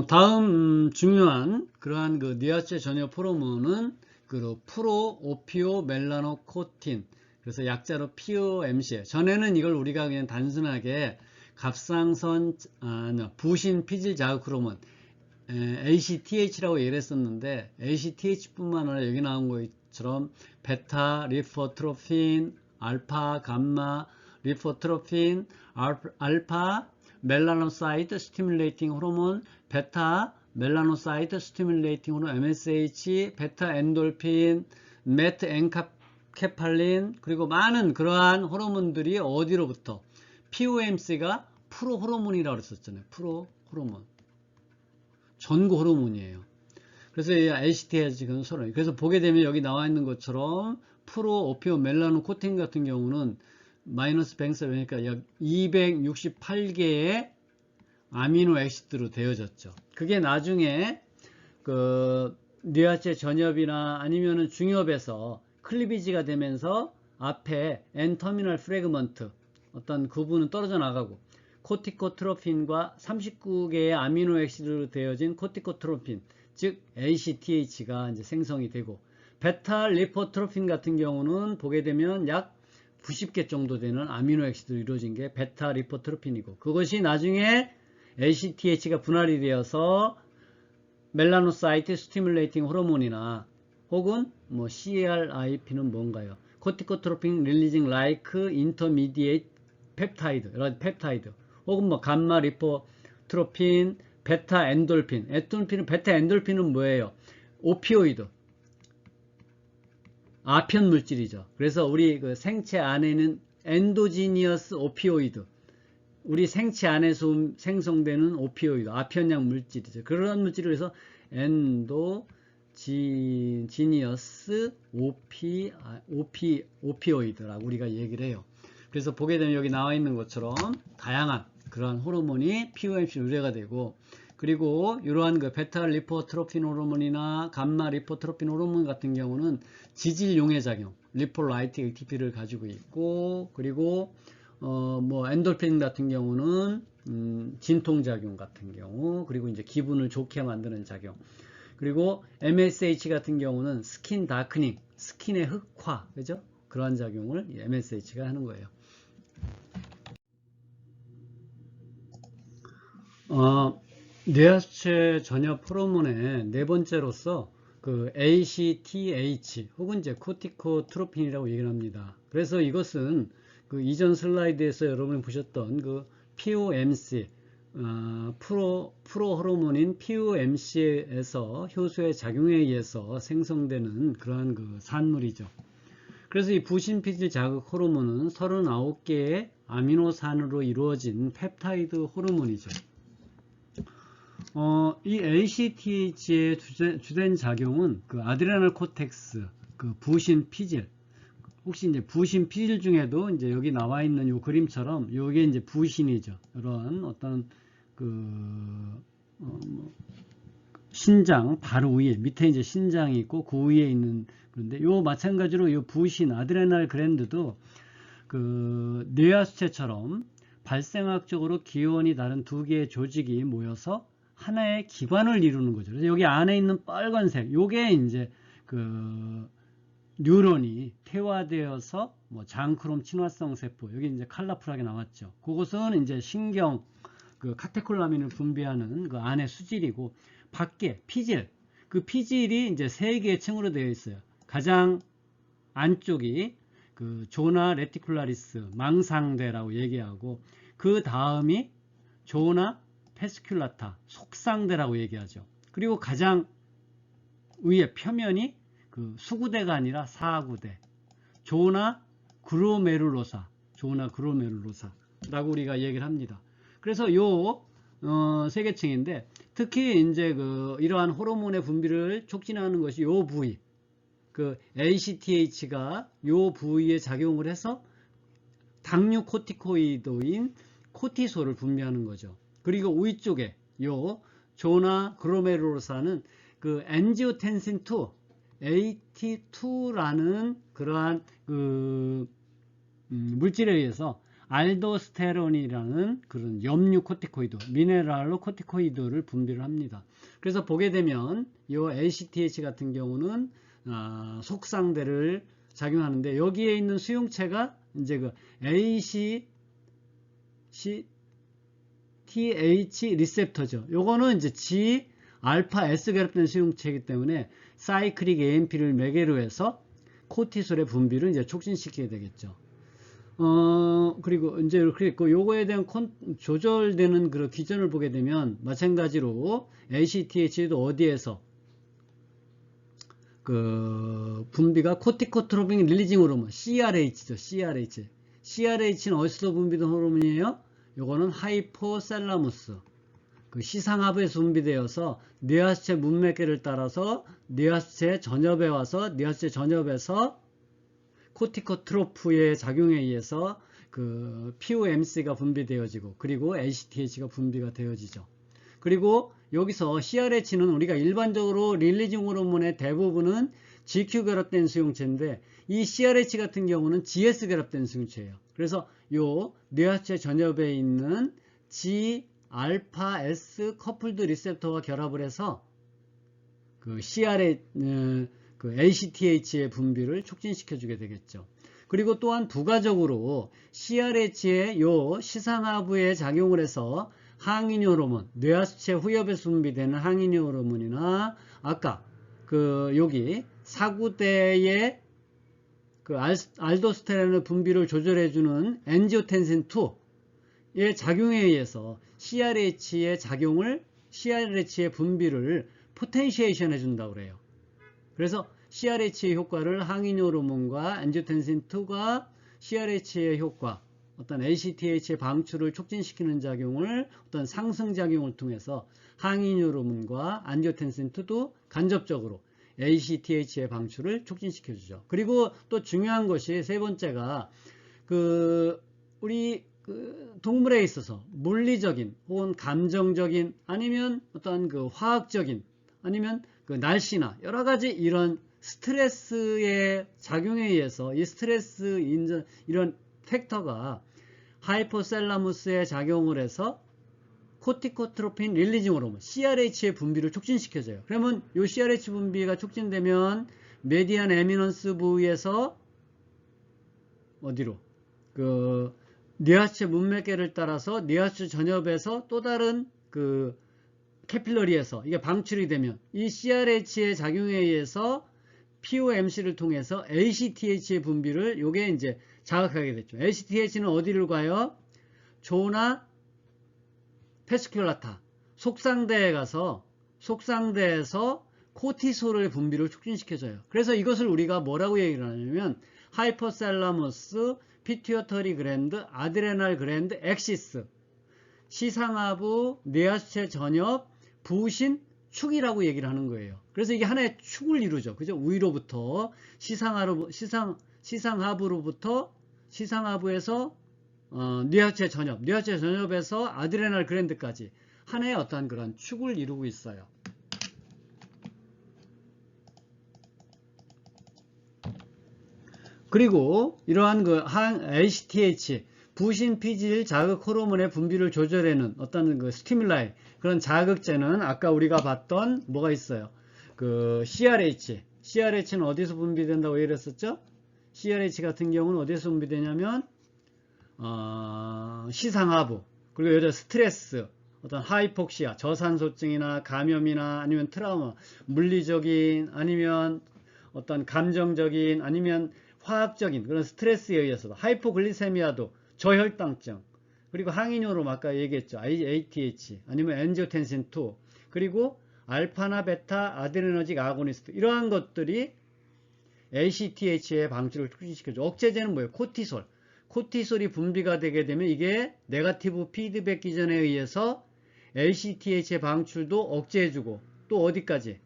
다음 중요한 그러한 그 뇌하체 전엽 호르몬은 그 프로오피오 멜라노코틴, 그래서 약자로 POMC. 전에는 이걸 우리가 그냥 단순하게 갑상선 부신 피질 자극 호르몬 ACTH라고 얘기를 했었는데, ACTH뿐만 아니라 여기 나온 것처럼 베타 리포트로핀, 알파 감마 리포트로핀, 알파 멜라노사이트 스티뮬레이팅 호르몬, 베타 멜라노사이트 스티뮬레이팅 호르몬 MSH, 베타 엔돌핀, 메트 엔카케팔린, 그리고 많은 그러한 호르몬들이 어디로부터, POMC가 프로 호르몬이라고 그랬었잖아요. 프로 호르몬, 전구 호르몬이에요. 그래서 이 ACT가 지금 서로, 그래서 보게 되면 여기 나와 있는 것처럼 프로 오피오 멜라노코틴 같은 경우는 마이너스 104, 그러니까 약 268개의 아미노 액시드로 되어졌죠. 그게 나중에 그 뇌하체 전엽이나 아니면은 중엽에서 클리비지가 되면서 앞에 N 터미널 프래그먼트, 어떤 구분은 떨어져 나가고, 코티코트로핀과 39개의 아미노 액시드로 되어진 코티코트로핀, 즉 ACTH가 이제 생성이 되고, 베타 리포트로핀 같은 경우는 보게 되면 약 90개 정도 되는 아미노 액시드로 이루어진 게 베타 리포트로핀이고, 그것이 나중에 ACTH가 분할이 되어서 멜라노사이트 스티뮬레이팅 호르몬이나, 혹은 뭐 CRIP는 뭔가요? 코티코트로핀 릴리징 라이크 인터미디에이트 펩타이드, 이런 펩타이드, 혹은 뭐 감마 리포트로핀, 베타 엔돌핀. 베타 엔돌핀은 뭐예요? 오피오이드, 아편 물질이죠. 그래서 우리 그 생체 안에는 엔도지니어스 오피오이드, 우리 생체 안에서 생성되는 오피오이드, 아편약 물질이죠. 그런 물질을 해서 엔도지니어스 오피오이드라고 우리가 얘기를 해요. 그래서 보게 되면 여기 나와 있는 것처럼 다양한 그러한 호르몬이 POMC 의뢰가 되고, 그리고 이러한 그 베타 리포트로핀 호르몬이나 감마 리포트로핀 호르몬 같은 경우는 지질 용해 작용, 리폴라이틱 ATP를 가지고 있고, 그리고 뭐 엔돌핀 같은 경우는 진통작용 같은 경우, 그리고 이제 기분을 좋게 만드는 작용, 그리고 MSH 같은 경우는 스킨 다크닝, 스킨의 흑화, 그죠? 그러한 작용을 MSH가 하는 거예요. 뇌하체 전엽 호르몬의 네 번째로서 그 ACTH 혹은 이제 코티코트로핀이라고 얘기를 합니다. 그래서 이것은 그 이전 슬라이드에서 여러분이 보셨던 그 POMC, 프로 호르몬인 POMC에서 효소의 작용에 의해서 생성되는 그러한 그 산물이죠. 그래서 이 부신피질 자극 호르몬은 39개의 아미노산으로 이루어진 펩타이드 호르몬이죠. 이 ACTH의 주된 작용은 그 아드레날 코텍스, 그 부신 피질. 혹시 이제 부신 피질 중에도 이제 여기 나와 있는 요 그림처럼 요게 이제 부신이죠. 이런 어떤 그 신장 바로 위에, 밑에 이제 신장이 있고 그 위에 있는, 그런데 요 마찬가지로 요 부신 아드레날 글랜드도 그 뇌하수체처럼 발생학적으로 기원이 다른 두 개의 조직이 모여서 하나의 기관을 이루는 거죠. 그래서 여기 안에 있는 빨간색, 요게 이제 그 뉴런이 퇴화되어서 뭐 장크롬 친화성 세포, 여기 이제 컬러풀하게 나왔죠. 그것은 이제 신경 그 카테콜라민을 분비하는 그 안에 수질이고, 밖에 피질, 그 피질이 이제 세 개의 층으로 되어 있어요. 가장 안쪽이 그 조나 레티쿨라리스, 망상대라고 얘기하고, 그 다음이 조나 페스큘라타, 속상대라고 얘기하죠. 그리고 가장 위에 표면이 그 수구대가 아니라 사구대, 조나 그로메룰로사, 조나 그로메룰로사라고 우리가 얘기를 합니다. 그래서 요 세계층인데, 특히 이제 그 이러한 호르몬의 분비를 촉진하는 것이 요 부위, 그 ACTH가 요 부위에 작용을 해서 당류 코티코이드인 코티솔을 분비하는 거죠. 그리고 위쪽에 요 조나 그로메룰로사는 그 엔지오텐신 2, AT2라는 그러한 그 물질에 의해서 알도스테론이라는 그런 염류 코티코이드, 미네랄로 코티코이드를 분비를 합니다. 그래서 보게 되면 이 ACTH 같은 경우는 속상대를 작용하는데, 여기에 있는 수용체가 이제 그 ACTH 리셉터죠. 요거는 이제 G 알파 S 결합된 수용체이기 때문에 사이클릭 AMP를 매개로 해서 코티솔의 분비를 이제 촉진시키게 되겠죠. 그리고 이제 이렇게 있고, 요거에 대한 조절되는 그런 기전을 보게 되면 마찬가지로 ACTH도 어디에서 그 분비가 코티코트로핀 릴리징 호르몬 CRH죠. CRH는 어디서 분비된 호르몬이에요? 요거는 하이포셀라무스, 그 시상하부에서 분비되어서 뇌하수체 문맥계를 따라서 뇌하수체 전엽에 와서 뇌하수체 전엽에서 코티코트로프의 작용에 의해서 그 POMC가 분비되어지고, 그리고 ACTH가 분비가 되어지죠. 그리고 여기서 CRH는 우리가 일반적으로 릴리징 호르몬의 대부분은 GQ 결합된 수용체인데, 이 CRH 같은 경우는 GS 결합된 수용체예요. 그래서 요 뇌하수체 전엽에 있는 G 알파 S 커플드 리셉터와 결합을 해서 그 ACTH의 분비를 촉진시켜 주게 되겠죠. 그리고 또한 부가적으로 CRH의 요 시상하부에 작용을 해서 항인이 호르몬, 뇌하수체 후엽에서 분비되는 항인이 호르몬이나 아까 그 여기 사구대의 그 알도스테론의 분비를 조절해주는 엔지오텐신 2의 작용에 의해서 CRH의 분비를 포텐시에이션 해준다고 그래요. 그래서 CRH의 효과를 항인 호르몬과 엔지오텐신 2가 CRH의 효과, 어떤 ACTH의 방출을 촉진시키는 작용을, 어떤 상승작용을 통해서 항인 호르몬과 안지오텐신 2도 간접적으로 ACTH의 방출을 촉진시켜주죠. 그리고 또 중요한 것이 세 번째가 우리 동물에 있어서 물리적인 혹은 감정적인 아니면 어떤 그 화학적인 아니면 그 날씨나 여러 가지 이런 스트레스의 작용에 의해서 이 스트레스 인전 이런 팩터가 하이포셀라무스에 작용을 해서 코티코트로핀 릴리징 호르몬 CRH의 분비를 촉진시켜줘요. 그러면 이 CRH 분비가 촉진되면 메디안 에미넌스 부위에서 어디로 그 뇌하수체 문맥계를 따라서 뇌하수체 전엽에서 또 다른 그 캐필러리에서 이게 방출이 되면 이 CRH의 작용에 의해서 POMC를 통해서 ACTH의 분비를 요게 이제 자극하게 됐죠. ACTH는 어디를 가요? 조나 페스큘라타 속상대에 가서 속상대에서 코티솔의 분비를 촉진시켜줘요. 그래서 이것을 우리가 뭐라고 얘기를 하냐면 하이포셀라무스, 피튜어터리 그랜드, 아드레날 그랜드, 엑시스, 시상하부, 뇌하수체 전엽, 부신, 축이라고 얘기를 하는 거예요. 그래서 이게 하나의 축을 이루죠. 그죠? 위로부터 시상하부로부터 시상하부에서 뇌하수체 전엽, 뇌하수체 전엽에서 아드레날 그랜드까지 하나의 어떠한 그런 축을 이루고 있어요. 그리고 이러한 그 ACTH 부신 피질 자극 호르몬의 분비를 조절하는 어떤 그 스티뮬라이 그런 자극제는 아까 우리가 봤던 뭐가 있어요? 그 CRH는 어디서 분비된다고 얘기를 했었죠? CRH 같은 경우는 어디서 분비되냐면 시상하부, 그리고 여자 스트레스, 어떤 하이폭시아, 저산소증이나 감염이나 아니면 트라우마, 물리적인 아니면 어떤 감정적인 아니면 화학적인 그런 스트레스에 의해서도, 하이포글리세미아도 저혈당증, 그리고 항인효로 아까 얘기했죠. ATH 아니면 엔지오텐신 2, 그리고 알파나 베타 아드레너직 아고니스트, 이러한 것들이 ACTH의 방출을 촉진시켜줘. 억제제는 뭐예요? 코티솔이 분비가 되게 되면 이게 네거티브 피드백 기전에 의해서 ACTH의 방출도 억제해주고, 또 어디까지?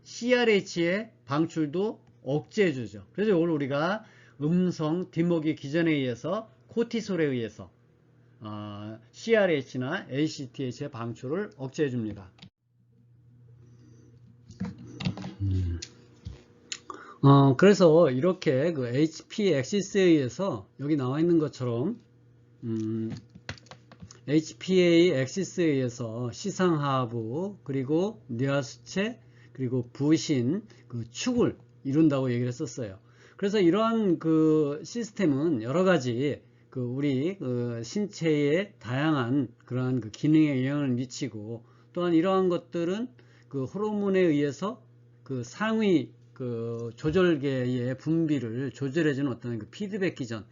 CRH의 방출도 억제해주죠. 그래서 이걸 우리가 음성 뒷목이 기전에 의해서 코티솔에 의해서 CRH나 ACTH의 방출을 억제해줍니다. 그래서 이렇게 그 HP 엑시스에 의해서 여기 나와 있는 것처럼 HPA 엑시스에 의해서 시상하부 그리고 뇌하수체 그리고 부신 그 축을 이룬다고 얘기를 했었어요. 그래서 이러한 그 시스템은 여러 가지 그 우리 그 신체에 다양한 그러한 그 기능에 영향을 미치고, 또한 이러한 것들은 그 호르몬에 의해서 그 상위 그 조절계의 분비를 조절해주는 어떤 그 피드백 기전,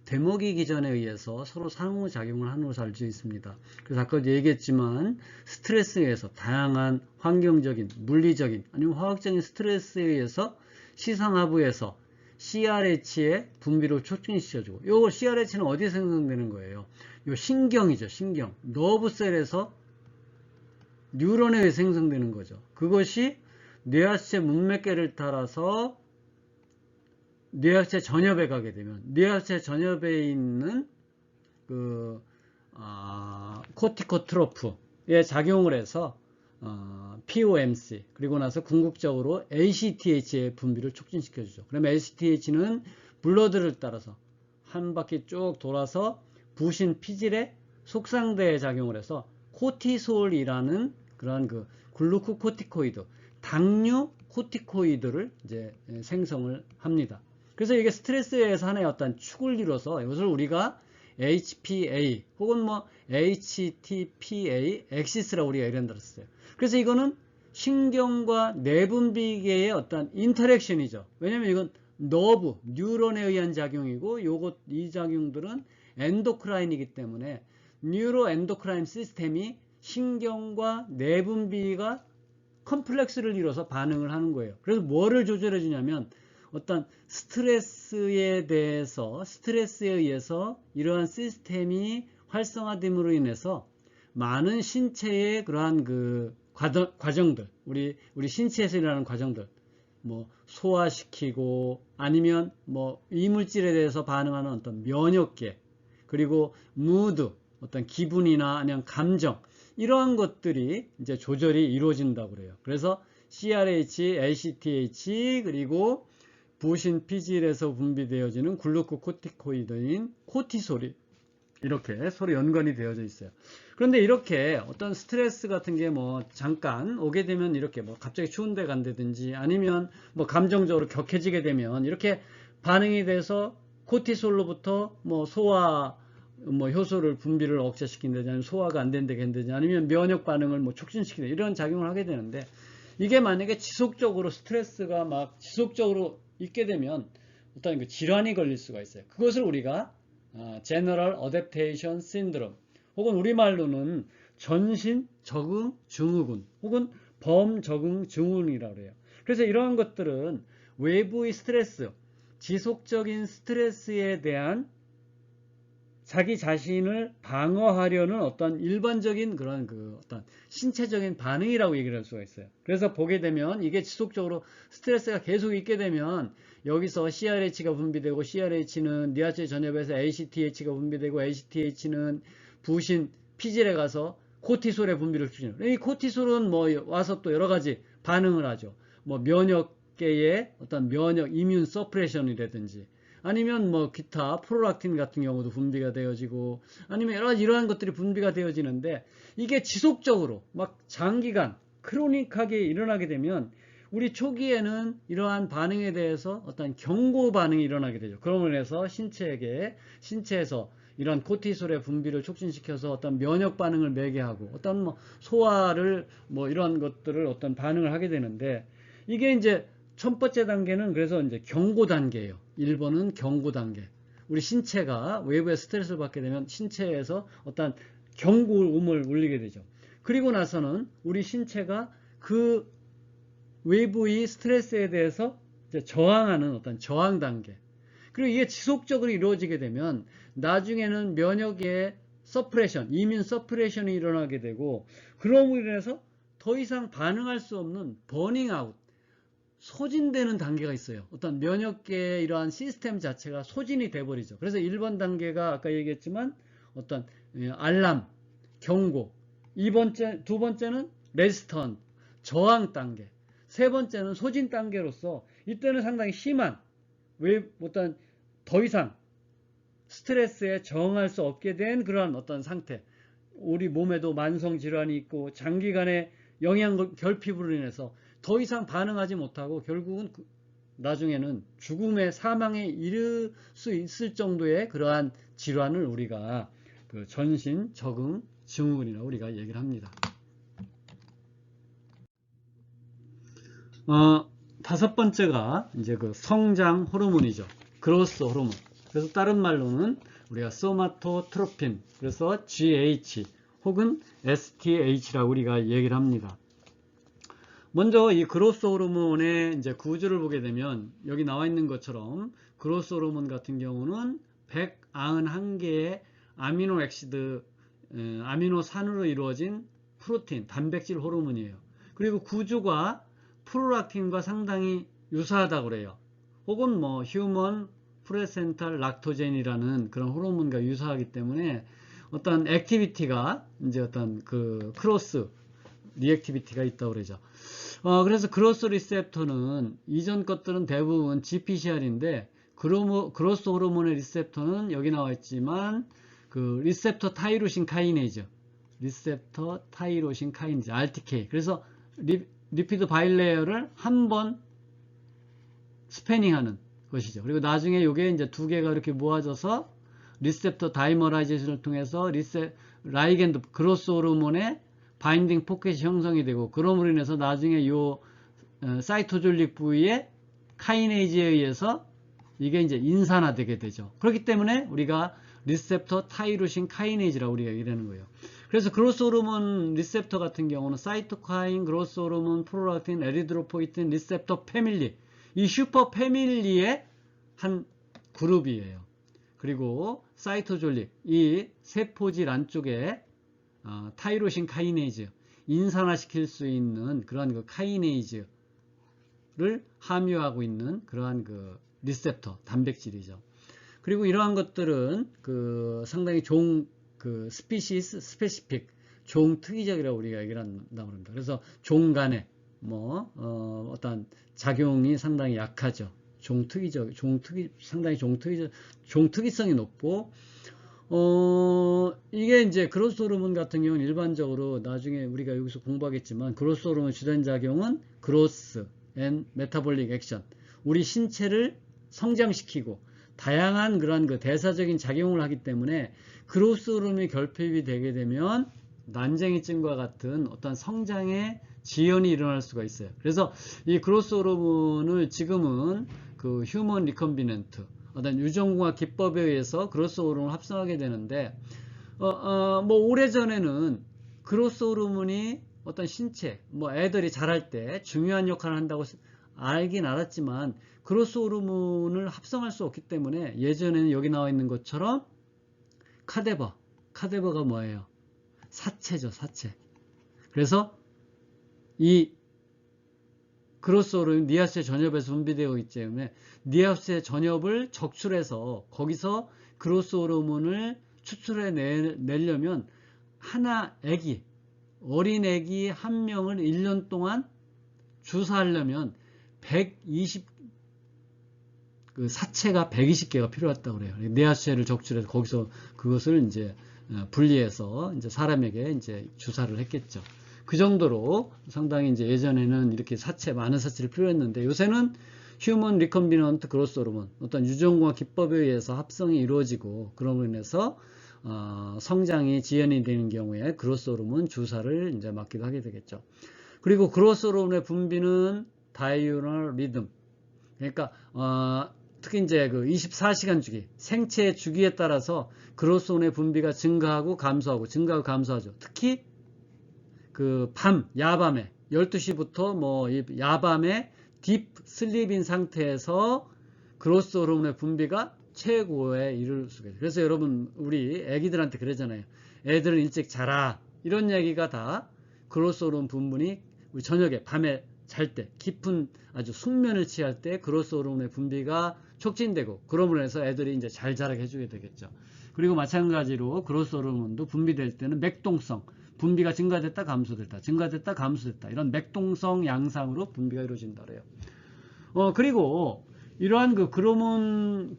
되먹이 기전에 의해서 서로 상호작용을 하는 것을 알 수 있습니다. 그래서 아까도 얘기했지만 스트레스에 의해서 다양한 환경적인, 물리적인 아니면 화학적인 스트레스에 의해서 시상하부에서 CRH의 분비를 촉진시켜주고, 요 CRH는 어디에 생성되는 거예요? 요 신경이죠. 신경. 너브셀에서 뉴런에 의해 생성되는 거죠. 그것이 뇌하수체 문맥계를 따라서 뇌하수체 전엽에 가게 되면 뇌하수체 전엽에 있는 그 코티코트로프에 작용을 해서 POMC 그리고 나서 궁극적으로 ACTH의 분비를 촉진시켜주죠. 그러면 ACTH는 블러드를 따라서 한 바퀴 쭉 돌아서 부신 피질의 속상대에 작용을 해서 코티솔이라는 그런 그 글루코코티코이드, 당류 코티코이드를 이제 생성을 합니다. 그래서 이게 스트레스에 의해서 하나의 어떤 축을 이뤄서 이것을 우리가 HPA 혹은 뭐 HTPA 엑시스라고 우리가 이런 단어를 썼어요. 그래서 이거는 신경과 내분비계의 어떤 인터랙션이죠. 왜냐면 이건 너브, 뉴런에 의한 작용이고 이 작용들은 엔도크라인이기 때문에 뉴로 엔도크라인 시스템이 신경과 내분비가 컴플렉스를 이뤄서 반응을 하는 거예요. 그래서 뭐를 조절해 주냐면 어떤 스트레스에 의해서 이러한 시스템이 활성화됨으로 인해서 많은 신체의 그러한 그 과정들, 우리 신체에서 일어나는 과정들, 뭐 소화시키고 아니면 뭐 이물질에 대해서 반응하는 어떤 면역계, 그리고 무드, 어떤 기분이나 아니면 감정, 이러한 것들이 이제 조절이 이루어진다고 그래요. 그래서 CRH, ACTH 그리고 부신 피질에서 분비되어지는 글루코코티코이드인 코티솔이 이렇게 서로 연관이 되어져 있어요. 그런데 이렇게 어떤 스트레스 같은 게 뭐 잠깐 오게 되면 이렇게 뭐 갑자기 추운 데 간다든지 아니면 뭐 감정적으로 격해지게 되면 이렇게 반응이 돼서 코티솔로부터 뭐 소화 뭐 효소를 분비를 억제시킨다든지 아니면 소화가 안 된다든지 아니면 면역 반응을 뭐 촉진시키는 이런 작용을 하게 되는데, 이게 만약에 지속적으로 스트레스가 막 지속적으로 있게 되면 어떤 그 질환이 걸릴 수가 있어요. 그것을 우리가 General Adaptation Syndrome 혹은 우리말로는 전신 적응 증후군 혹은 범적응 증후군이라고 해요. 그래서 이러한 것들은 외부의 스트레스, 지속적인 스트레스에 대한 자기 자신을 방어하려는 어떤 일반적인 그런 그 어떤 신체적인 반응이라고 얘기를 할 수가 있어요. 그래서 보게 되면 이게 지속적으로 스트레스가 계속 있게 되면 여기서 CRH가 분비되고, CRH는 뇌하수체 전엽에서 ACTH가 분비되고, ACTH는 부신 피질에 가서 코티솔의 분비를 추진해요. 이 코티솔은 뭐 와서 또 여러 가지 반응을 하죠. 뭐 면역계의 어떤 면역 이뮨 서프레션이라든지 아니면 뭐 기타 프로락틴 같은 경우도 분비가 되어지고 아니면 여러 가지 이러한 것들이 분비가 되어지는데, 이게 지속적으로 막 장기간 크로닉하게 일어나게 되면 우리 초기에는 이러한 반응에 대해서 어떤 경고 반응이 일어나게 되죠. 그러므로 인해서 신체에서 이런 코티솔의 분비를 촉진시켜서 어떤 면역 반응을 매개하고 어떤 뭐 소화를 뭐 이런 것들을 어떤 반응을 하게 되는데, 이게 이제 첫 번째 단계는 그래서 이제 경고 단계예요. 1번은 경고 단계. 우리 신체가 외부의 스트레스를 받게 되면 신체에서 어떤 경고음을 울리게 되죠. 그리고 나서는 우리 신체가 그 외부의 스트레스에 대해서 이제 저항하는 어떤 저항 단계. 그리고 이게 지속적으로 이루어지게 되면 나중에는 면역의 서프레션, 이뮨 서프레션이 일어나게 되고, 그럼으로 인해서 더 이상 반응할 수 없는 버닝아웃, 소진되는 단계가 있어요. 어떤 면역계의 이러한 시스템 자체가 소진이 돼버리죠. 그래서 1번 단계가 아까 얘기했지만 어떤 알람, 경고, 두 번째는 레지스턴, 저항 단계, 세 번째는 소진 단계로서 이때는 상당히 심한 어떤 더 이상 스트레스에 저항할 수 없게 된 그러한 어떤 상태, 우리 몸에도 만성 질환이 있고 장기간의 영양 결핍으로 인해서 더 이상 반응하지 못하고 결국은 나중에는 죽음의 사망에 이를 수 있을 정도의 그러한 질환을 우리가 그 전신 적응 증후군이라고 우리가 얘기를 합니다. 다섯 번째가 이제 그 성장 호르몬이죠. 그로스 호르몬. 그래서 다른 말로는 우리가 소마토트로핀, 그래서 GH 혹은 STH라고 우리가 얘기를 합니다. 먼저 이 그로스 호르몬의 이제 구조를 보게 되면 여기 나와 있는 것처럼 그로스 호르몬 같은 경우는 191개의 아미노 액시드, 아미노산으로 이루어진 프로틴, 단백질 호르몬이에요. 그리고 구조가 프롤락틴과 상당히 유사하다고 그래요. 혹은 뭐 휴먼 프레센탈 락토젠이라는 그런 호르몬과 유사하기 때문에 어떤 액티비티가 이제 어떤 그 크로스 리액티비티가 있다고 그러죠. 그래서 크로스 리셉터는 이전 것들은 대부분 GPCR인데 그로스 호르몬의 리셉터는 여기 나와 있지만 그 리셉터 타이로신 카이네이즈, RTK. 그래서 리피드 바이레이어를 한 번 스패닝하는 것이죠. 그리고 나중에 이게 이제 두 개가 이렇게 모아져서 리셉터 다이머라이제이션을 통해서 라이겐드 그로스 호르몬의 바인딩 포켓이 형성이 되고, 그럼으로 인해서 나중에 요 사이토졸릭 부위의 카이네이즈에 의해서 이게 이제 인산화되게 되죠. 그렇기 때문에 우리가 리셉터 타이로신 카이네이즈라고 우리가 얘기하는 거예요. 그래서 그로스 호르몬 리셉터 같은 경우는 사이토카인, 그로스 호르몬, 프롤락틴, 에리드로포이틴 리셉터 패밀리, 이 슈퍼 패밀리의 한 그룹이에요. 그리고 사이토졸릭, 이 세포질 안쪽에 타이로신 카이네이즈, 인산화시킬 수 있는 그러한 그 카이네이즈를 함유하고 있는 그러한 그 리셉터 단백질이죠. 그리고 이러한 것들은 그 상당히 그 스페시픽, 종 특이적이라고 우리가 얘기를 한다고 합니다. 그래서 종 간에 어떤 작용이 상당히 약하죠. 상당히 종 특이성이 높고, 이게 이제 그로스 호르몬 같은 경우는 일반적으로 나중에 우리가 여기서 공부하겠지만, 그로스 호르몬 주된 작용은 그로스 앤 메타볼릭 액션, 우리 신체를 성장시키고 다양한 그런 그 대사적인 작용을 하기 때문에 그로스 호르몬이 결핍이 되게 되면 난쟁이증과 같은 어떤 성장의 지연이 일어날 수가 있어요. 그래서 이 그로스 호르몬을 지금은 그 휴먼 리컴비넌트, 어떤 유전공학 기법에 의해서 그로스 호르몬을 합성하게 되는데, 오래전에는 그로스 호르몬이 어떤 신체, 애들이 자랄 때 중요한 역할을 한다고 알긴 알았지만, 그로스 호르몬을 합성할 수 없기 때문에 예전에는 여기 나와 있는 것처럼 카데버가 뭐예요? 사체죠, 사체. 그래서 이 그로스 호르몬이 니아스의 전엽에서 분비되어 있기 때문에 니아스의 전엽을 적출해서 거기서 그로스 호르몬을 추출해 내려면 어린 애기 한 명을 1년 동안 주사하려면 사체가 120개가 필요하다고 그래요. 니아스를 적출해서 거기서 그것을 이제 분리해서 이제 사람에게 이제 주사를 했겠죠. 그 정도로 상당히 이제 예전에는 이렇게 많은 사체를 필요했는데, 요새는 휴먼 리컴비넌트 그로스 호르몬, 어떤 유전공학 기법에 의해서 합성이 이루어지고, 그럼으로 인해서 성장이 지연이 되는 경우에 그로스 호르몬 주사를 이제 맞기도 하게 되겠죠. 그리고 그로스 호르몬의 분비는 다이우럴 리듬, 그러니까 특히 이제 그 24시간 주기, 생체 주기에 따라서 그로스 호르몬의 분비가 증가하고 감소하죠. 특히 그 야밤에 12시부터 야밤에 딥 슬립인 상태에서 그로스 호르몬의 분비가 최고에 이를 수가 있어요. 그래서 여러분, 우리 애기들한테 그러잖아요. 애들은 일찍 자라, 이런 얘기가 다 그로스 호르몬 분분이 우리 저녁에 밤에 잘 때, 깊은 아주 숙면을 취할 때 그로스 호르몬의 분비가 촉진되고, 그러므로 해서 애들이 이제 잘 자라게 해주게 되겠죠. 그리고 마찬가지로 그로스 호르몬도 분비될 때는 맥동성, 분비가 증가됐다 감소됐다 이런 맥동성 양상으로 분비가 이루어진다 그래요. 그리고 이러한 그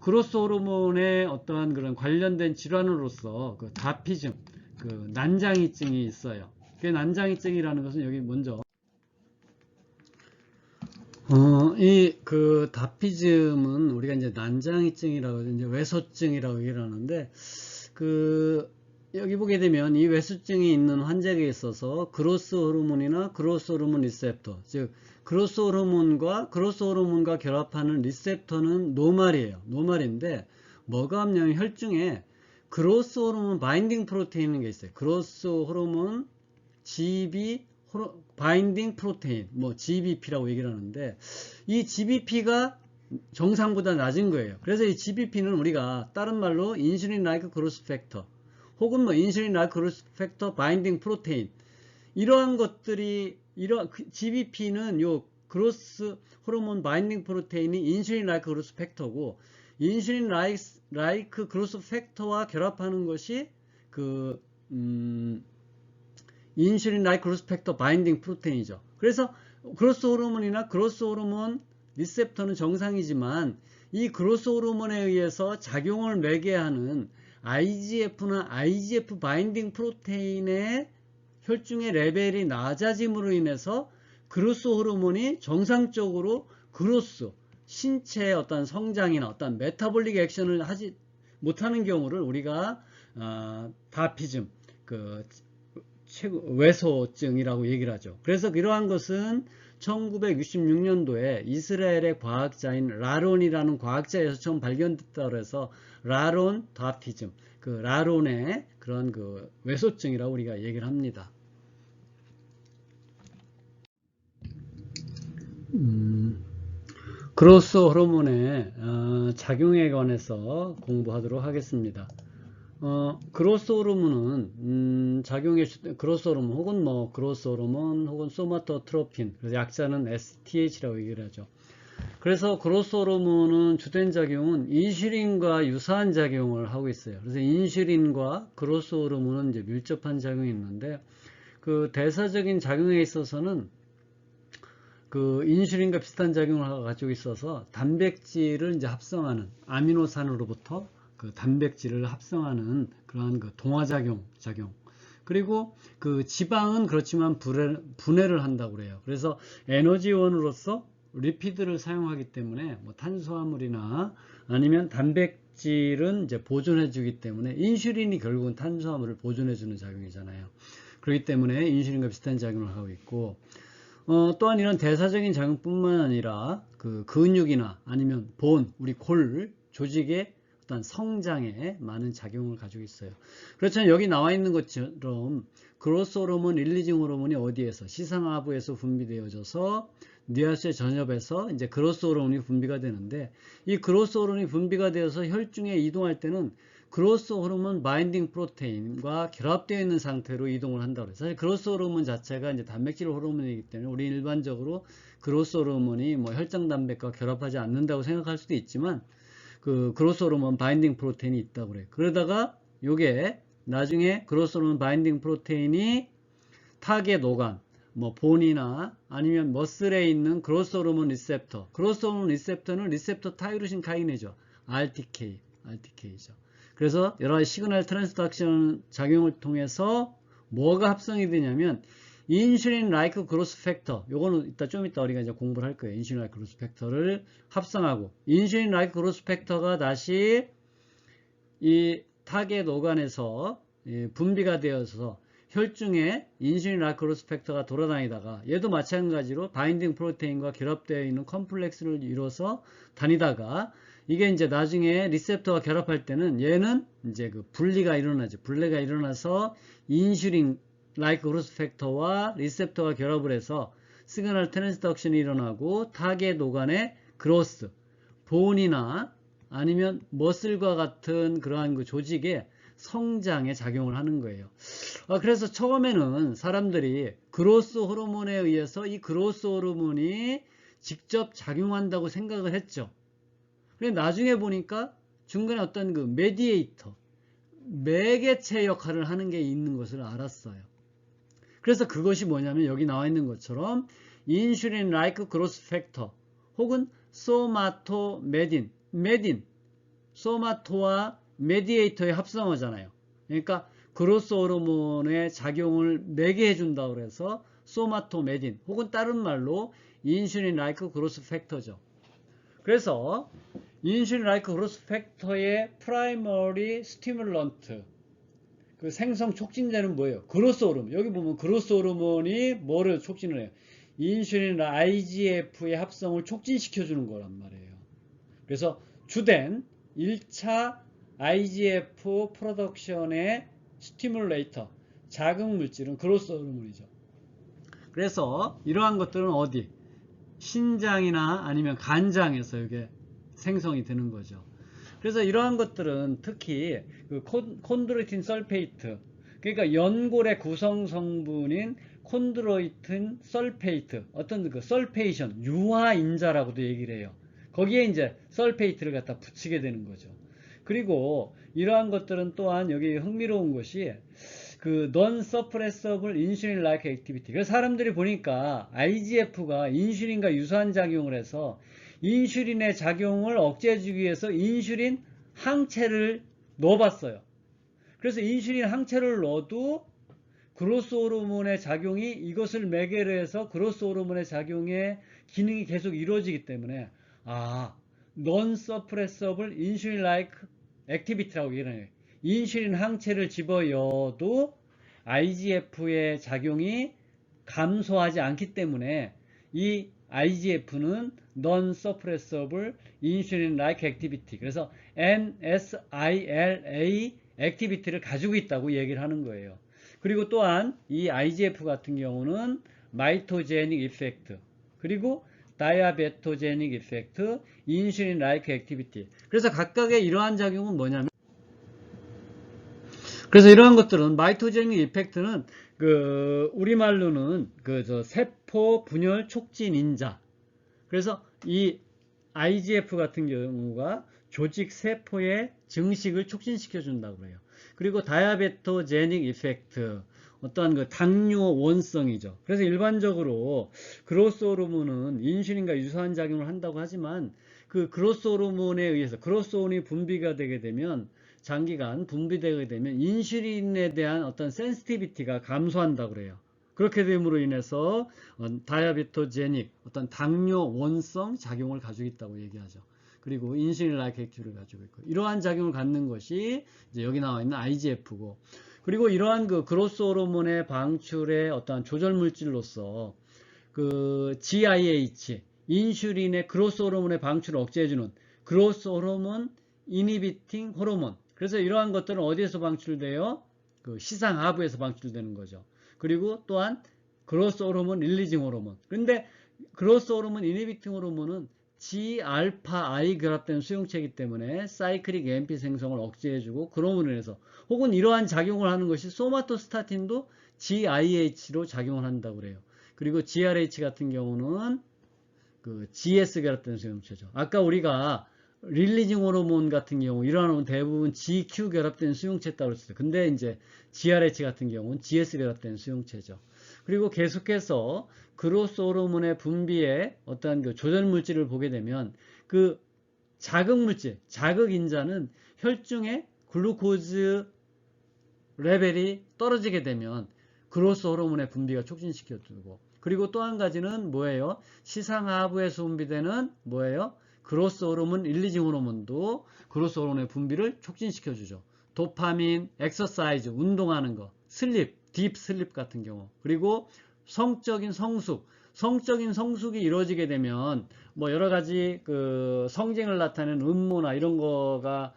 그로스 호르몬의 어떠한 그런 관련된 질환으로서 그 다피즘, 그 난장이증이 있어요. 그 난장이증이라는 것은 여기 먼저 이 그 다피즘은 우리가 이제 난장이증이라고 이제 외소증이라고 얘기를 하는데 그 여기 보게 되면 이 외소증이 있는 환자에게 있어서 그로스 호르몬이나 그로스 호르몬 리셉터, 즉 그로스 호르몬과 결합하는 리셉터는 노말이에요. 노말인데 뭐가 없냐면 혈중에 그로스 호르몬 바인딩 프로테인인 게 있어요. 그로스 호르몬 GB 바인딩 프로테인, 뭐 GBP라고 얘기를 하는데 이 GBP가 정상보다 낮은 거예요. 그래서 이 GBP는 우리가 다른 말로 인슐린 라이크 그로스 팩터 혹은 뭐 인슐린 라이크 그로스 팩터 바인딩 프로테인, 이러한 것들이 GBP는 요 그로스 호르몬 바인딩 프로테인이 인슐린 라이크 그로스 팩터고, 인슐린 라이크 그로스 팩터와 결합하는 것이 그 인슐린 라이크 그로스 팩터 바인딩 프로테인이죠. 그래서 그로스 호르몬이나 그로스 호르몬 리셉터는 정상이지만 이 그로스 호르몬에 의해서 작용을 매개하는 IGF나 IGF 바인딩 프로테인의 혈중의 레벨이 낮아짐으로 인해서 그로스 호르몬이 정상적으로 그로스 신체의 어떤 성장이나 어떤 메타볼릭 액션을 하지 못하는 경우를 우리가 다피즘, 그 외소증이라고 얘기를 하죠. 그래서 이러한 것은 1966년도에 이스라엘의 과학자인 라론이라는 과학자에서 처음 발견됐다고 해서 라론 다피즘, 그 라론의 그런 그 외소증이라고 우리가 얘기를 합니다. 그로스 호르몬의 작용에 관해서 공부하도록 하겠습니다. 그로스 호르몬은 그로스 호르몬 혹은 뭐 그로스 호르몬 혹은 소마토트로핀, 그래서 약자는 STH라고 얘기를 하죠. 그래서 그로스 호르몬은 주된 작용은 인슐린과 유사한 작용을 하고 있어요. 그래서 인슐린과 그로스 호르몬은 이제 밀접한 작용이 있는데, 그 대사적인 작용에 있어서는 그 인슐린과 비슷한 작용을 가지고 있어서 단백질을 이제 합성하는 아미노산으로부터 그 단백질을 합성하는 그러한 그 동화작용, 그리고 그 지방은 그렇지만 분해를 한다고 그래요. 그래서 에너지원으로서 리피드를 사용하기 때문에 뭐 탄수화물이나 아니면 단백질은 이제 보존해 주기 때문에, 인슐린이 결국은 탄수화물을 보존해 주는 작용이잖아요. 그렇기 때문에 인슐린과 비슷한 작용을 하고 있고, 또한 이런 대사적인 작용뿐만 아니라 그 근육이나 아니면 우리 골 조직의 어떤 성장에 많은 작용을 가지고 있어요. 그렇지만 여기 나와 있는 것처럼 그로스 호르몬, 릴리징 호르몬이 어디에서 시상하부에서 분비되어져서 뇌하수의 전엽에서 이제 그로스 호르몬이 분비가 되는데, 이 그로스 호르몬이 분비가 되어서 혈중에 이동할 때는 그로스 호르몬 바인딩 프로테인과 결합되어 있는 상태로 이동을 한다고 해요. 사실 그로스 호르몬 자체가 이제 단백질 호르몬이기 때문에 우리 일반적으로 그로스 호르몬이 뭐 혈장 단백과 결합하지 않는다고 생각할 수도 있지만, 그 그로스 호르몬 바인딩 프로테인이 있다고 그래요. 그러다가 요게 나중에 그로스 호르몬 바인딩 프로테인이 타겟 오간, 뭐 본이나 아니면 머슬에 있는 그로스 호르몬 리셉터, 그로스 호르몬 리셉터는 리셉터 타이로신 카이네죠. RTK죠. 그래서 여러 가지 시그널 트랜스덕션 작용을 통해서 뭐가 합성이 되냐면 인슐린 라이크 그로스 팩터, 요거는 좀 이따 우리가 이제 공부를 할 거예요. 인슐린 라이크 그로스 팩터를 합성하고, 인슐린 라이크 그로스 팩터가 다시 이 타겟 오간에서 분비가 되어서 혈중에 인슐린 라이크 그로스 팩터가 돌아다니다가, 얘도 마찬가지로 바인딩 프로테인과 결합되어 있는 컴플렉스를 이뤄서 다니다가, 이게 이제 나중에 리셉터와 결합할 때는 얘는 이제 그 분리가 일어나죠. 분리가 일어나서 인슐린 라이크 그로스 팩터와 리셉터가 결합을 해서 시그널 트랜스덕션이 일어나고 타겟 오간의 그로스, 본이나 아니면 머슬과 같은 그러한 그 조직의 성장에 작용을 하는 거예요. 그래서 처음에는 사람들이 그로스 호르몬에 의해서 이 그로스 호르몬이 직접 작용한다고 생각을 했죠. 그런데 나중에 보니까 중간에 어떤 그 메디에이터, 매개체 역할을 하는 게 있는 것을 알았어요. 그래서 그것이 뭐냐면 여기 나와 있는 것처럼 인슐린 라이크 그로스 팩터 혹은 소마토메딘, 메딘, 소마토와 메디에이터의 합성어잖아요. 그러니까 그로스 호르몬의 작용을 매게 해준다고 그래서 소마토메딘, 혹은 다른 말로 인슐린 라이크 그로스 팩터죠. 그래서 인슐린 라이크 그로스 팩터의 프라이머리 스티뮬런트, 그 생성 촉진제는 뭐예요? 그로스 호르몬. 여기 보면 그로스 호르몬이 뭐를 촉진을 해요? 인슐린 IGF의 합성을 촉진시켜 주는 거란 말이에요. 그래서 주된 1차 IGF 프로덕션의 스티뮬레이터, 자극 물질은 그로스 호르몬이죠. 그래서 이러한 것들은 어디? 신장이나 아니면 간장에서 이게 생성이 되는 거죠. 그래서 이러한 것들은 특히 그 콘드로이틴 설페이트, 그러니까 연골의 구성 성분인 콘드로이틴 설페이트, 어떤 그 설페이션, 유화인자라고도 얘기를 해요. 거기에 이제 설페이트를 갖다 붙이게 되는 거죠. 그리고 이러한 것들은 또한 여기 흥미로운 것이 그 non-suppressible insulin-like activity. 그래서 사람들이 보니까 IGF가 인슐린과 유사한 작용을 해서 인슐린의 작용을 억제해주기 위해서 인슐린 항체를 넣어봤어요. 그래서 인슐린 항체를 넣어도 그로스 호르몬의 작용이 이것을 매개로 해서 그로스 호르몬의 작용의 기능이 계속 이루어지기 때문에 non-suppressible insulin-like activity라고 얘기해요. 인슐린 항체를 집어넣어도 IGF의 작용이 감소하지 않기 때문에 이 IGF는 Non-Suppressible Insulin-like Activity, 그래서 NSILA 액티비티를 가지고 있다고 얘기를 하는 거예요. 그리고 또한 이 IGF 같은 경우는 마이토제닉 이펙트, 그리고 다이아베토제닉 이펙트, 인슐린-like 액티비티. 그래서 각각의 이러한 작용은 뭐냐면, 그래서 이러한 것들은 마이토제닉 이펙트는 그 우리말로는 그 세포 분열 촉진 인자. 그래서 이 IGF 같은 경우가 조직 세포의 증식을 촉진시켜 준다고 해요. 그리고 다이아베토제닉 이펙트, 어떠한 그 당뇨 원성이죠. 그래서 일반적으로 그로스 호르몬은 인슐린과 유사한 작용을 한다고 하지만 그 그로스 호르몬에 의해서 그로스 호르몬이 분비가 되게 되면, 장기간 분비되게 되면 인슐린에 대한 어떤 센시티비티가 감소한다고 그래요. 그렇게 됨으로 인해서 다이아베토제닉, 어떤 당뇨 원성 작용을 가지고 있다고 얘기하죠. 그리고 인슐린 라이크 액티비티를 가지고 있고, 이러한 작용을 갖는 것이 이제 여기 나와 있는 IGF고, 그리고 이러한 그 그로스 호르몬의 방출의 어떠한 조절 물질로서 그 GIH, 인슐린의 그로스 호르몬의 방출을 억제해주는 그로스 호르몬 이니비팅 호르몬. 그래서 이러한 것들은 어디에서 방출돼요? 그 시상하부에서 방출되는 거죠. 그리고 또한 그로스 호르몬 릴리징 호르몬. 그런데 그로스 호르몬 이니비팅 호르몬은 G알파-I 결합된 수용체이기 때문에 사이클릭 AMP 생성을 억제해주고, 그럼으로 인해서 혹은 이러한 작용을 하는 것이 소마토스타틴도 GIH로 작용을 한다고 그래요. 그리고 GRH 같은 경우는 그 GS 결합된 수용체죠. 아까 우리가 릴리징 호르몬 같은 경우 이러한 호르몬 대부분 GQ 결합된 수용체였다고 했어요. 근데 이제 GRH 같은 경우는 GS 결합된 수용체죠. 그리고 계속해서 그로스 호르몬의 분비에 어떠한 그 조절 물질을 보게 되면 그 자극 물질, 자극 인자는 혈중의 글루코즈 레벨이 떨어지게 되면 그로스 호르몬의 분비가 촉진시켜주고, 그리고 또 한 가지는 뭐예요? 시상하부에서 분비되는 뭐예요? 그로스 호르몬 릴리징 호르몬도 그로스 호르몬의 분비를 촉진시켜주죠. 도파민, 엑서사이즈, 운동하는 거, 슬립, 딥 슬립 같은 경우, 그리고 성적인 성숙이 이루어지게 되면 뭐 여러 가지 그 성징을 나타내는 음모나 이런 거가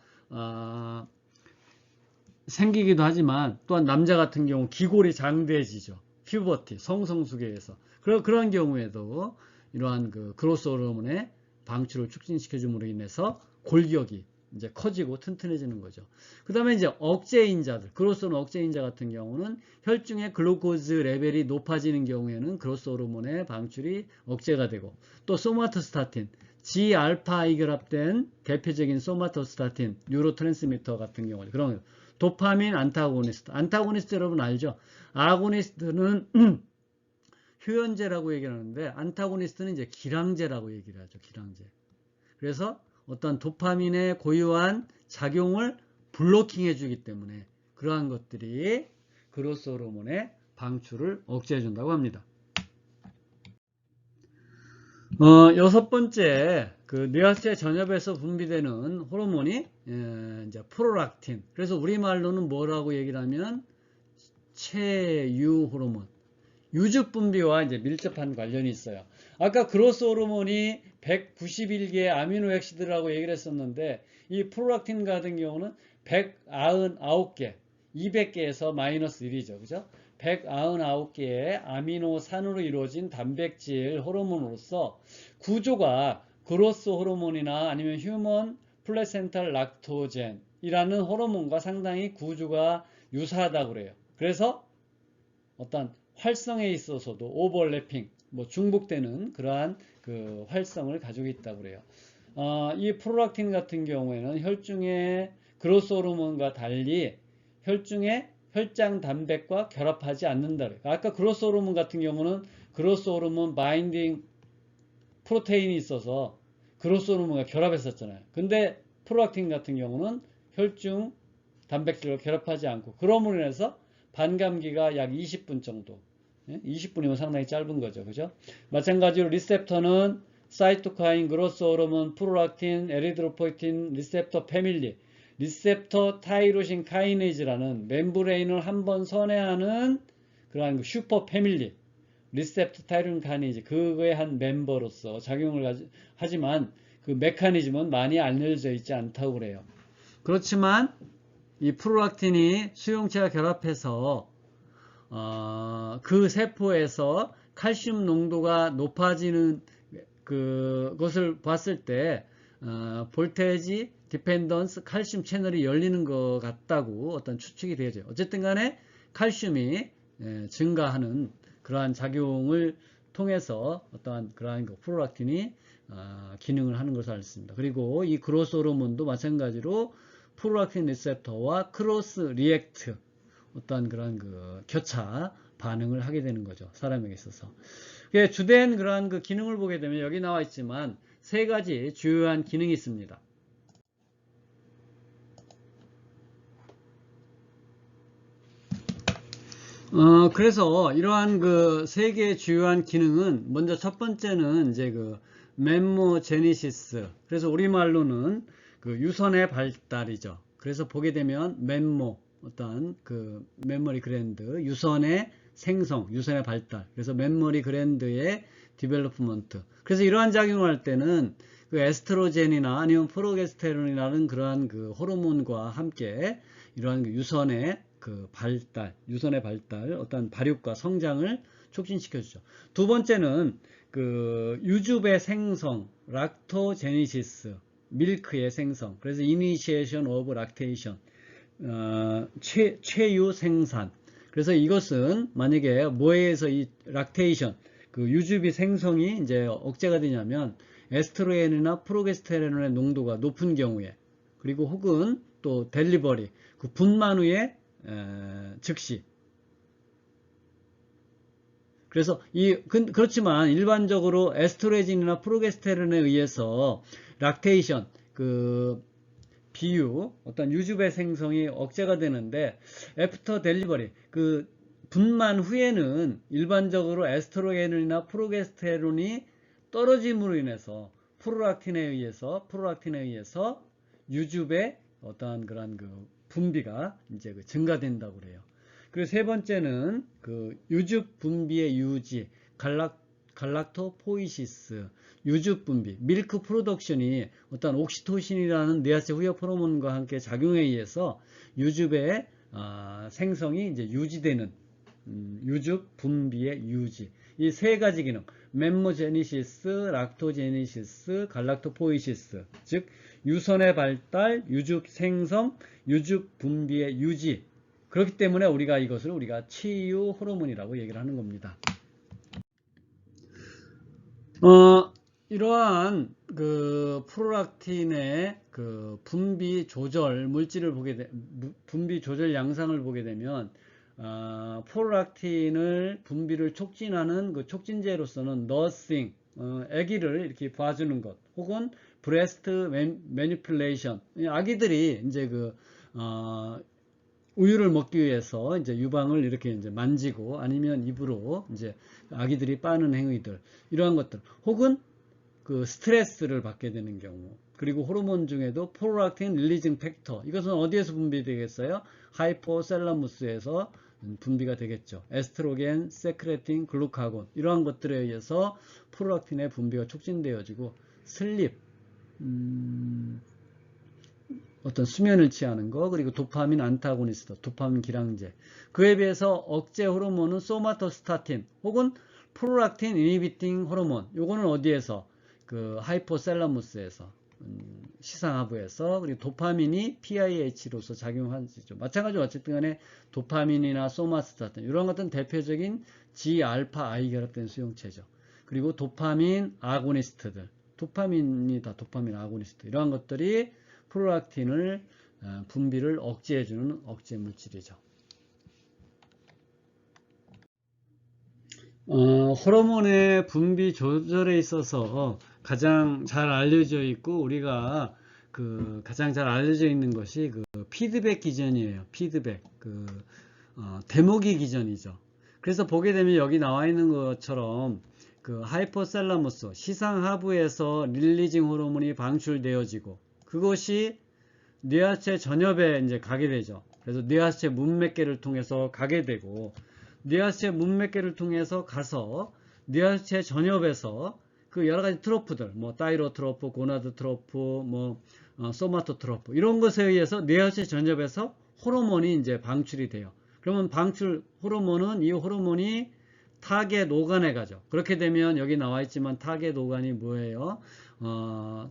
생기기도 하지만, 또한 남자 같은 경우 기골이 장대해지죠. 퓨버티, 성성숙에 의해서. 그런 경우에도 이러한 그 그로스 호르몬의 방출을 촉진시켜줌으로 인해서 골격이 이제 커지고 튼튼해지는 거죠. 그 다음에 이제 억제인자들, 그로스 호르몬 억제인자 같은 경우는 혈중의 글루코즈 레벨이 높아지는 경우에는 그로스 호르몬의 방출이 억제가 되고, 또 소마토스타틴, G알파-I 결합된 대표적인 소마토스타틴, 뉴로트랜스미터 같은 경우, 그런 도파민 안타고니스트 여러분 알죠? 아고니스트는 효연제라고 얘기를 하는데, 안타고니스트는 이제 기량제라고 얘기를 하죠. 기량제. 그래서 어떤 도파민의 고유한 작용을 블로킹 해주기 때문에 그러한 것들이 그로스 호르몬의 방출을 억제해 준다고 합니다. 여섯 번째, 그 뇌하수체 전엽에서 분비되는 호르몬이 이제 프롤락틴. 그래서 우리말로는 뭐라고 얘기를 하면 체유 호르몬. 유즙 분비와 이제 밀접한 관련이 있어요. 아까 그로스 호르몬이 191개의 아미노 액시드라고 얘기를 했었는데, 이 프롤락틴 같은 경우는 199개, 200개에서 마이너스 1이죠. 그죠? 199개의 아미노산으로 이루어진 단백질 호르몬으로서 구조가 그로스 호르몬이나 아니면 휴먼 플레센탈 락토젠이라는 호르몬과 상당히 구조가 유사하다고 그래요. 그래서 어떤 활성에 있어서도 오버래핑, 중복되는 그러한 그 활성을 가지고 있다고 그래요. 이 프롤락틴 같은 경우에는 혈중의 그로스 호르몬과 달리 혈중의 혈장 단백과 결합하지 않는다. 아까 그로스 호르몬 같은 경우는 그로스 호르몬 바인딩 프로테인이 있어서 그로스 호르몬과 결합했었잖아요. 근데 프롤락틴 같은 경우는 혈중 단백질과 결합하지 않고, 그러므로 인해서 반감기가 약 20분 정도. 20분이면 상당히 짧은 거죠. 그죠? 마찬가지로 리셉터는 사이토카인, 그로스 호르몬, 프롤락틴, 에리드로포이틴 리셉터 패밀리, 리셉터 타이로신 카이네이즈라는 멤브레인을 한번 선회하는 그러한 슈퍼 패밀리, 리셉터 타이로신 카이네이즈, 그거의 한 멤버로서 작용을 하지만 그 메커니즘은 많이 알려져 있지 않다고 그래요. 그렇지만 이 프롤락틴이 수용체와 결합해서 그 세포에서 칼슘 농도가 높아지는 그것을 봤을 때 볼테이지 디펜던스 칼슘 채널이 열리는 것 같다고 어떤 추측이 되어져요. 어쨌든 간에 칼슘이 증가하는 그러한 작용을 통해서 어떠한 그러한 프롤락틴이 기능을 하는 것을 알 수 있습니다. 그리고 이 그로스 호르몬도 마찬가지로 프롤락틴 리셉터와 크로스 리액트, 어떤 그런 그 교차 반응을 하게 되는 거죠. 사람에게 있어서. 주된 그러한 그 기능을 보게 되면 여기 나와 있지만 세 가지 주요한 기능이 있습니다. 그래서 이러한 그 세 개의 주요한 기능은, 먼저 첫 번째는 이제 그 멤모제니시스. 그래서 우리말로는 그 유선의 발달이죠. 그래서 보게 되면 멤모, 어떤 그 메모리 그랜드, 유선의 생성, 유선의 발달. 그래서 메모리 그랜드의 디벨로프먼트. 그래서 이러한 작용을 할 때는 그 에스트로겐이나 아니면 프로게스테론이라는 그러한 그 호르몬과 함께 이러한 그 유선의 그 발달, 유선의 발달, 어떤 발육과 성장을 촉진시켜주죠. 두 번째는 그 유즙의 생성, 락토제니시스, 밀크의 생성. 그래서 이니시에이션 오브 락테이션, 최유 생산. 그래서 이것은 만약에 뭐에 의해서 이 락테이션, 그 유즙이 생성이 이제 억제가 되냐면 에스트로겐이나 프로게스테론의 농도가 높은 경우에, 그리고 혹은 또 델리버리, 그 분만 후에 즉시. 그래서 그렇지만 일반적으로 에스트로겐이나 프로게스테론에 의해서 락테이션, 그 비유, 어떤 유즙의 생성이 억제가 되는데, 애프터 델리버리, 그 분만 후에는 일반적으로 에스트로겐이나 프로게스테론이 떨어짐으로 인해서 프롤락틴에 의해서 유즙의 어떠한 그런 그 분비가 이제 증가된다고 그래요. 그리고 세 번째는 그 유즙 분비의 유지, 갈락토포이시스, 유즙 분비, 밀크 프로덕션이 어떤 옥시토신이라는 뇌하체 후엽 호르몬과 함께 작용에 의해서 유즙의 생성이 이제 유지되는, 유즙 분비의 유지. 이 세 가지 기능, 멤모제니시스, 락토제니시스, 갈락토포이시스, 즉 유선의 발달, 유즙 생성, 유즙 분비의 유지. 그렇기 때문에 이것을 우리가 치유 호르몬이라고 얘기를 하는 겁니다. 이러한 그 프롤락틴의 그 분비 조절 물질을 분비 조절 양상을 보게 되면 프롤락틴을 분비를 촉진하는 그 촉진제로서는 너싱, 아기를 이렇게 봐주는 것, 혹은 브레스트 매니플레이션, 아기들이 이제 우유를 먹기 위해서 이제 유방을 이렇게 이제 만지고 아니면 입으로 이제 아기들이 빠는 행위들, 이러한 것들, 혹은 그 스트레스를 받게 되는 경우, 그리고 호르몬 중에도 프롤락틴 릴리징 팩터, 이것은 어디에서 분비되겠어요? 하이포셀라무스에서 분비가 되겠죠. 에스트로겐, 세크레틴, 글루카곤, 이러한 것들에 의해서 프롤락틴의 분비가 촉진되어지고 슬립, 어떤 수면을 취하는 거, 그리고 도파민 안타고니스트, 도파민 기량제, 그에 비해서 억제 호르몬은 소마토스타틴 혹은 프롤락틴 이니비팅 호르몬, 요거는 어디에서? 그 하이포셀라무스에서, 시상하부에서, 그리고 도파민이 PIH로서 작용하죠. 마찬가지로 어쨌든 간에 도파민이나 소마스타틴, 이런 것들은 대표적인 G알파-I 결합된 수용체죠. 그리고 도파민 아고니스트들, 도파민이 다 도파민 아고니스트, 이러한 것들이 프롤락틴을 분비를 억제해주는 억제 물질이죠. 호르몬의 분비 조절에 있어서 가장 잘 알려져 있고 우리가 가장 잘 알려져 있는 것이 피드백 기전이에요. 피드백, 데모기 기전이죠. 그래서 보게 되면 여기 나와 있는 것처럼 하이포셀라무스 시상하부에서 릴리징 호르몬이 방출되어지고 그것이 뇌하체 전엽에 이제 가게 되죠. 그래서 뇌하체 문맥계를 통해서 가게 되고, 뇌하체 문맥계를 통해서 가서 뇌하체 전엽에서 그 여러 가지 트로프들, 뭐 다이로트로프, 고나드트로프, 소마토트로프, 이런 것에 의해서 뇌하체 전엽에서 호르몬이 이제 방출이 돼요. 그러면 방출 호르몬은, 이 호르몬이 타겟 오간에 가죠. 그렇게 되면 여기 나와 있지만 타겟 오간이 뭐예요?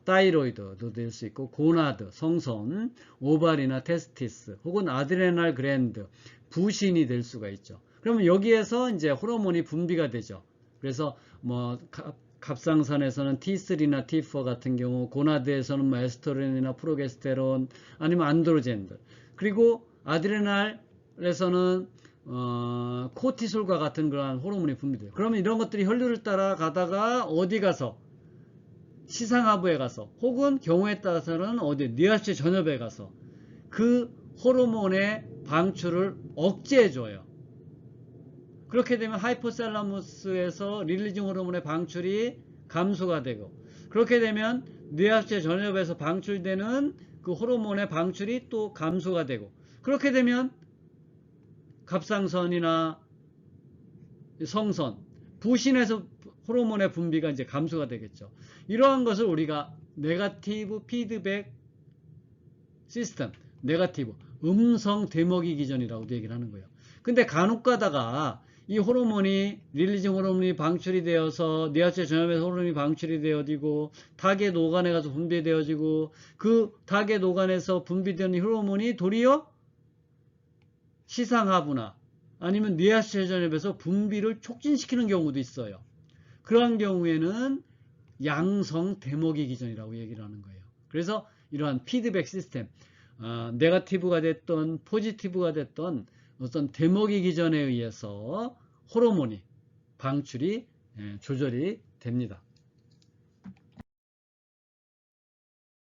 타이로이드도 될 수 있고, 고나드, 성선, 오발이나 테스티스, 혹은 아드레날 그랜드, 부신이 될 수가 있죠. 그러면 여기에서 이제 호르몬이 분비가 되죠. 그래서 갑상선에서는 T3나 T4 같은 경우, 고나드에서는 에스트로겐이나 프로게스테론, 아니면 안드로젠들, 그리고 아드레날에서는 코티솔과 같은 그러한 호르몬이 분비돼요. 그러면 이런 것들이 혈류를 따라 가다가 어디 가서? 시상하부에 가서, 혹은 경우에 따라서는 어디 뇌하체 전엽에 가서 그 호르몬의 방출을 억제해줘요. 그렇게 되면 하이포셀라무스에서 릴리징 호르몬의 방출이 감소가 되고, 그렇게 되면 뇌하체 전엽에서 방출되는 그 호르몬의 방출이 또 감소가 되고, 그렇게 되면 갑상선이나 성선, 부신에서 호르몬의 분비가 이제 감소가 되겠죠. 이러한 것을 우리가 네거티브 피드백 시스템, 네거티브 음성 되먹이 기전이라고도 얘기를 하는 거예요. 근데 간혹 가다가 이 호르몬이, 릴리징 호르몬이 방출이 되어서 뇌하체 전엽에서 호르몬이 방출이 되어지고 타겟 오간에 가서 분비되어지고, 그 타겟 오간에서 분비되는 호르몬이 도리어 시상하부나 아니면 뇌하체 전엽에서 분비를 촉진시키는 경우도 있어요. 그러한 경우에는 양성 데모기 기전이라고 얘기를 하는 거예요. 그래서 이러한 피드백 시스템, 네거티브가 됐던 포지티브가 됐던 어떤 데모기 기전에 의해서 호르몬이 방출이 조절이 됩니다.